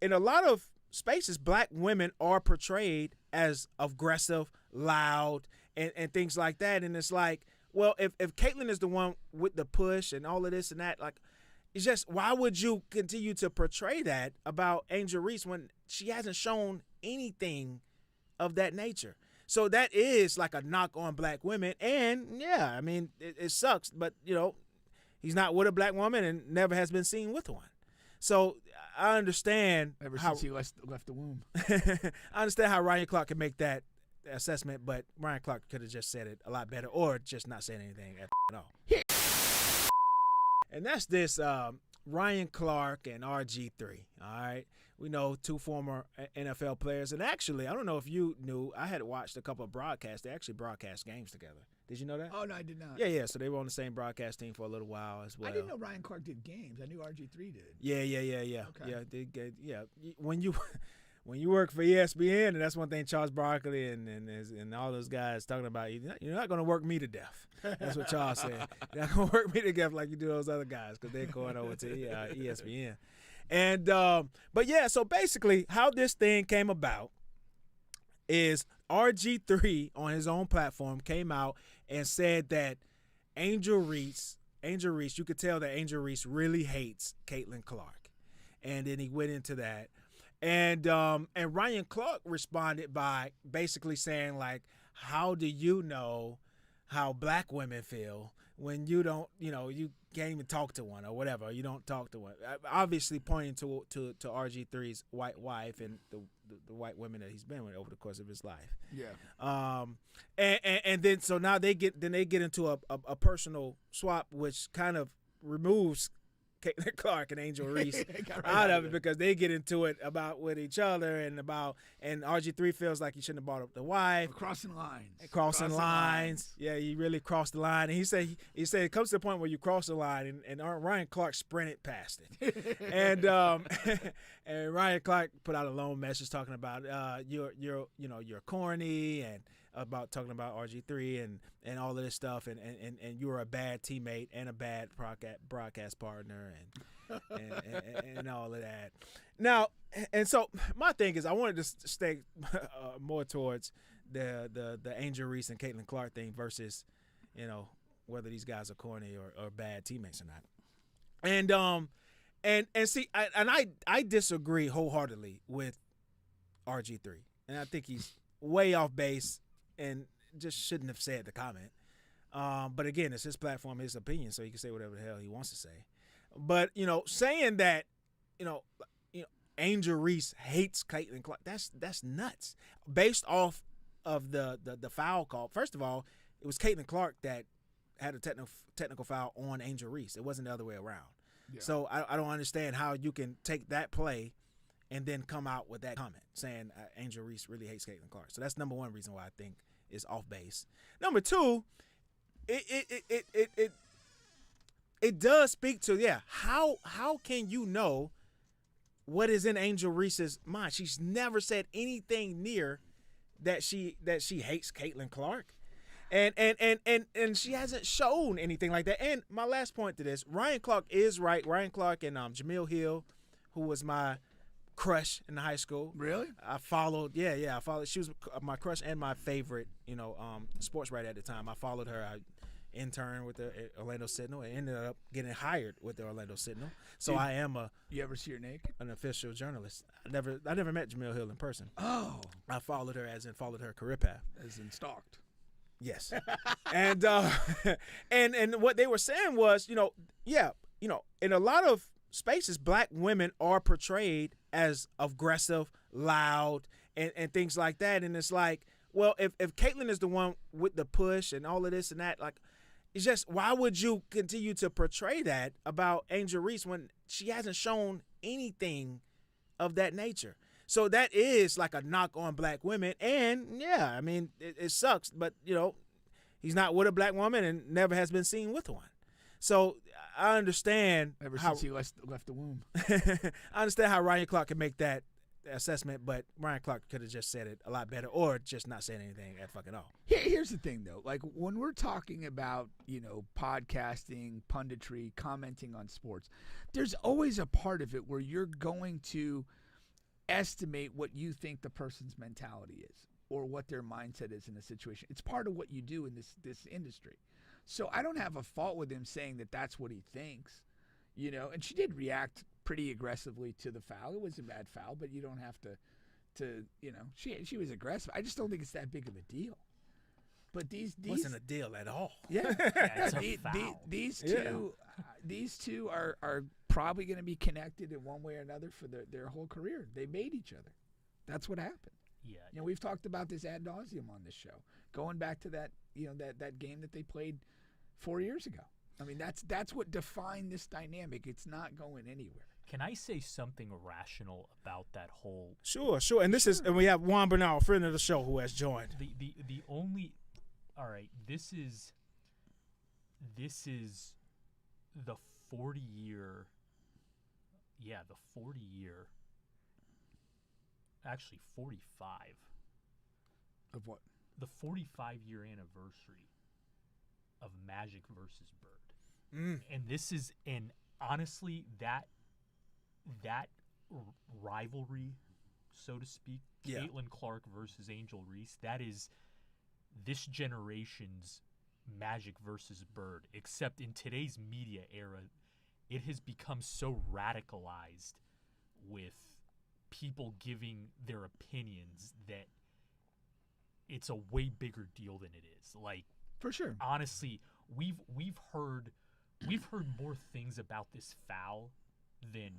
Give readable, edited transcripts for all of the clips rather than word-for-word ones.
in a lot of spaces, black women are portrayed as aggressive, loud, and things like that. And it's like, well, if Caitlyn is the one with the push and all of this and that, like, it's just, why would you continue to portray that about Angel Reese when she hasn't shown anything of that nature? So that is like a knock on black women. And yeah, I mean, it sucks, but he's not with a black woman and never has been seen with one. So I understand ever since he left the womb. I understand how Ryan Clark can make that assessment, but Ryan Clark could have just said it a lot better, or just not said anything at all. And that's this Ryan Clark and RG3. All right, we know two former NFL players, and actually, I don't know if you knew, I had watched a couple of broadcasts. They actually broadcast games together. Did you know that? Oh, no, I did not. Yeah. So they were on the same broadcast team for a little while as well. I didn't know Ryan Clark did games. I knew RG3 did. Yeah. Okay. Yeah. When you work for ESPN, and that's one thing Charles Barkley and all those guys talking about, you're not going to work me to death. That's what Charles said. You're not going to work me to death like you do those other guys, because they're going over to ESPN. And but yeah, so basically how this thing came about is RG3 on his own platform came out and said that Angel Reese, you could tell that Angel Reese really hates Caitlin Clark. And then he went into that. And Ryan Clark responded by basically saying, like, how do you know how black women feel when you don't, you can't even talk to one or whatever. You don't talk to one. Obviously pointing to RG3's white wife and the white women that he's been with over the course of his life. Yeah. And then so now they get into a personal swap, which kind of removes Caitlin Clark and Angel Reese out of it, because they get into it about with each other and RG3 feels like he shouldn't have brought up the wife. Crossing lines. Crossing lines. Yeah, he really crossed the line. And he said it comes to the point where you cross the line and Ryan Clark sprinted past it. and and Ryan Clark put out a long message talking about you're corny, and about talking about RG3 and all of this stuff, and you were a bad teammate and a bad broadcast partner and all of that. Now, and so my thing is, I wanted to stay more towards the Angel Reese and Caitlin Clark thing versus whether these guys are corny or bad teammates or not. And see, I disagree wholeheartedly with RG3, and I think he's way off base and just shouldn't have said the comment. But again, it's his platform, his opinion, so he can say whatever the hell he wants to say. But saying that Angel Reese hates Caitlin Clark, that's nuts. Based off of the foul call. First of all, it was Caitlin Clark that had a technical foul on Angel Reese. It wasn't the other way around. Yeah. So I don't understand how you can take that play and then come out with that comment saying Angel Reese really hates Caitlin Clark. So that's number one reason why I think is off base. Number two, it does speak to how can you know what is in Angel Reese's mind? She's never said anything near that she hates Caitlin Clark. And she hasn't shown anything like that. And my last point to this, Ryan Clark is right. Ryan Clark and Jamil Hill, who was my crush in high school. Really? I followed. Yeah. I followed. She was my crush and my favorite, sports writer at the time. I followed her. I interned with the Orlando Sentinel and ended up getting hired with the Orlando Sentinel. So I am You ever see her naked? An official journalist. I never met Jamil Hill in person. Oh. I followed her followed her career path. As in stalked. Yes. and what they were saying was, in a lot of spaces, black women are portrayed as aggressive, loud, and things like that. And it's like, well, if Caitlyn is the one with the push and all of this and that, like, it's just, why would you continue to portray that about Angel Reese when she hasn't shown anything of that nature? So that is like a knock on black women. And yeah, I mean, it sucks, but he's not with a black woman and never has been seen with one. So I understand ever since he left the womb. I understand how Ryan Clark can make that assessment, but Ryan Clark could have just said it a lot better, or just not said anything at fucking all. Here's the thing, though. Like, when we're talking about, podcasting, punditry, commenting on sports, there's always a part of it where you're going to estimate what you think the person's mentality is or what their mindset is in a situation. It's part of what you do in this industry. So I don't have a fault with him saying that that's what he thinks, you know. And she did react pretty aggressively to the foul. It was a bad foul, but you don't have to you know, she was aggressive. I just don't think it's that big of a deal. But these wasn't a deal at all. Yeah, it's a foul. These two are probably going to be connected in one way or another for their whole career. They made each other. That's what happened. Yeah. You know, we've talked about this ad nauseum on this show. Going back to that, you know, that game that they played 4 years ago. I mean, that's what defined this dynamic. It's not going anywhere. Can I say something rational about that whole? Sure. And this is, and we have Juan Bernal, friend of the show, who has joined. The only, all right. This is the 40-year. Yeah, the 40-year. Actually, 45. Of what? The 45-year anniversary of Magic versus Bird. And this is, and honestly, that rivalry, so to speak, Caitlin Clark versus Angel Reese, that is this generation's Magic versus Bird, except in today's media era, it has become so radicalized with people giving their opinions that it's a way bigger deal than it is. Like, for sure. Honestly, we've heard more things about this foul than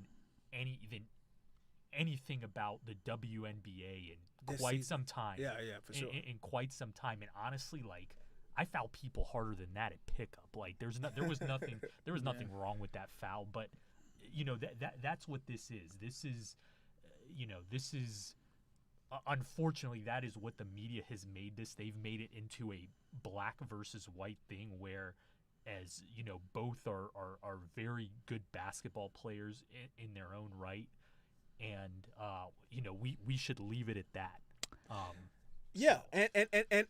anything about the WNBA in quite some time. Yeah, for sure. In quite some time, and honestly, like, I foul people harder than that at pickup. Like, there was nothing wrong with that foul, but you know that's what this is. This is unfortunately, that is what the media has made this. They've made it into a black versus white thing where, as you know, both are very good basketball players in their own right, and you know, we should leave it at that.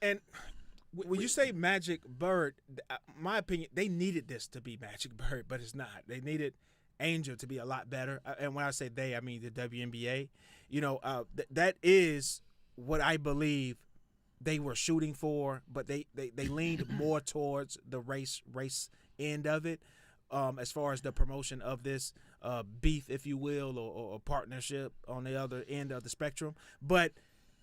And when you say Magic Bird, my opinion, they needed this to be Magic Bird, but it's not. They needed Angel to be a lot better. And when I say they, I mean the WNBA. You know, that is what I believe they were shooting for, but they leaned more towards the race end of it, as far as the promotion of this beef, if you will, or partnership on the other end of the spectrum. But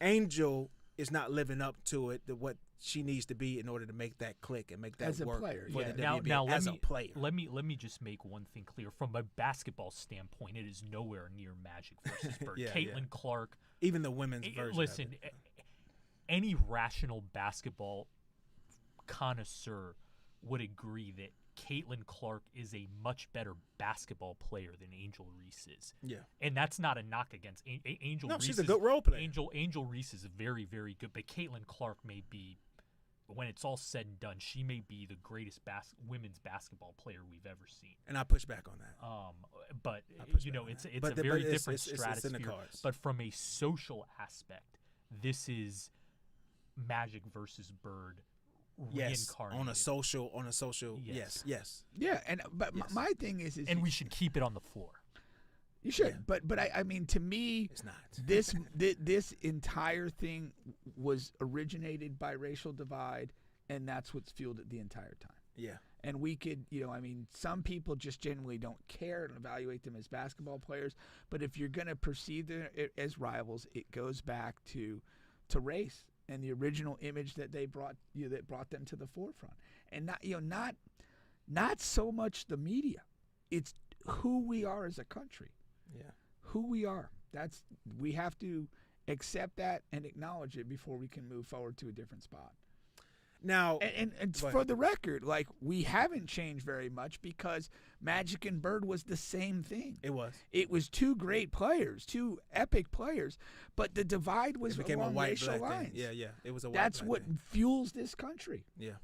Angel is not living up to it, what she needs to be in order to make that click and make that as work a player, for the WNBA as a player. Let me just make one thing clear. From a basketball standpoint, it is nowhere near Magic versus Bird. Caitlin Clark, even the women's version. Listen, of it. Any rational basketball connoisseur would agree that Caitlin Clark is a much better basketball player than Angel Reese is. Yeah. And that's not a knock against Angel Reese. No, she's a good role player. Angel Reese is very, very good, but Caitlin Clark may be, when it's all said and done, she may be the greatest women's basketball player we've ever seen. And I push back on that. But you know, it's a very different stratosphere. It's in the cards. But from a social aspect, this is Magic versus Bird. Yes, on a social, yes. Yeah, and but Yes. my thing is and we should keep it on the floor. You should, Yeah. but I mean, to me, It's not. this entire thing was originated by racial divide, and that's what's fueled it the entire time. Yeah. And we could, you know, I mean, some people just genuinely don't care and evaluate them as basketball players. But if you're going to perceive them as rivals, it goes back to race and the original image that they brought, that brought them to the forefront. And not so much the media. It's who we are as a country. Yeah. Who we are. We have to accept that and acknowledge it before we can move forward to a different spot. Now, And for the record, like, we haven't changed very much because Magic and Bird was the same thing. it was. It was two great players, two epic players, but the divide was It became a along white racial black lines. thing. Yeah. It was a white That's black what thing. fuels this country. Yeah.